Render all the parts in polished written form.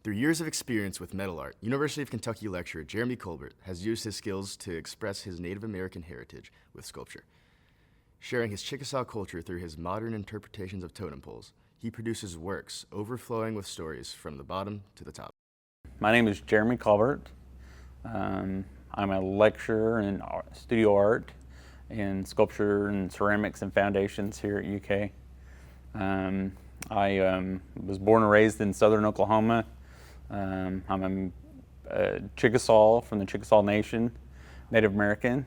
Through years of experience with metal art, University of Kentucky lecturer Jeremy Colbert has used his skills to express his Native American heritage with sculpture. Sharing his Chickasaw culture through his modern interpretations of totem poles, he produces works overflowing with stories from the bottom to the top. My name is Jeremy Colbert. I'm a lecturer in studio art and sculpture and ceramics and foundations here at UK. I was born and raised in southern Oklahoma. I'm a Chickasaw from the Chickasaw Nation, Native American.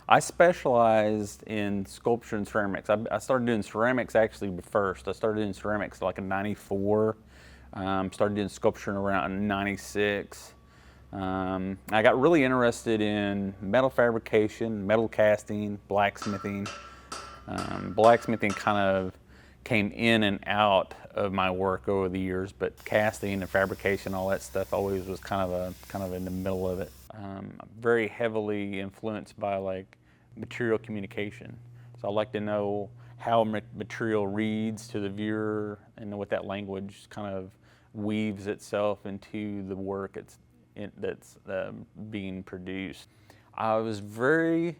I specialized in sculpture and ceramics. I started doing ceramics actually first. I started doing ceramics like in '94. Started doing sculpture around '96. I got really interested in metal fabrication, metal casting, blacksmithing. Blacksmithing kind of came in and out of my work over the years, but casting and fabrication, all that stuff always was kind of in the middle of it. I'm very heavily influenced by like material communication. So I like to know how material reads to the viewer and what that language kind of weaves itself into the work that's being produced. I was very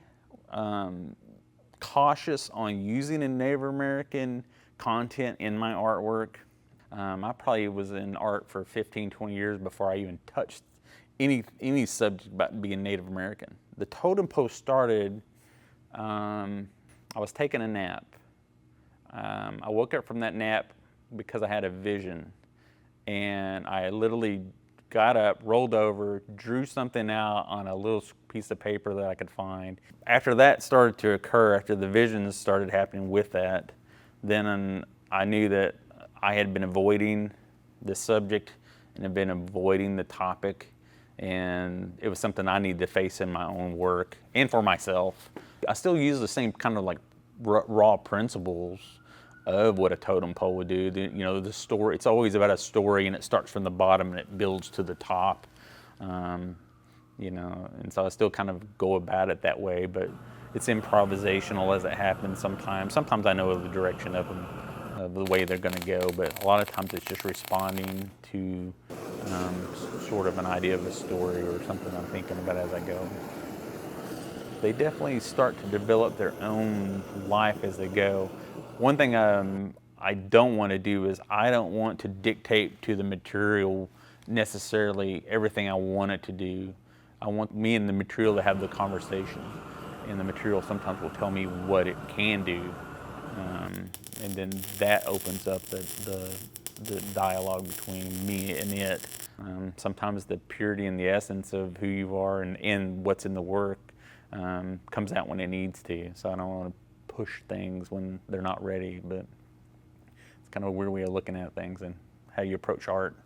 cautious on using a Native American content in my artwork. I probably was in art for 15, 20 years before I even touched any subject about being Native American. The totem pole started, I was taking a nap. I woke up from that nap because I had a vision, and I literally got up, rolled over, drew something out on a little piece of paper that I could find. After that started to occur, after the visions started happening with that, then I knew that I had been avoiding the subject and had been avoiding the topic, and it was something I needed to face in my own work and for myself. I still use the same kind of like raw principles of what a totem pole would do. The story, it's always about a story, and it starts from the bottom and it builds to the top. And so I still kind of go about it that way, but it's improvisational as it happens sometimes. Sometimes I know the direction of them, the way they're gonna go, but a lot of times it's just responding to sort of an idea of a story or something I'm thinking about as I go. They definitely start to develop their own life as they go. One thing I don't want to do is I don't want to dictate to the material necessarily everything I want it to do. I want me and the material to have the conversation, and the material sometimes will tell me what it can do, and then that opens up the dialogue between me and it. Sometimes the purity and the essence of who you are and what's in the work comes out when it needs to. So I don't want to push things when they're not ready, but it's kind of a weird way of looking at things and how you approach art.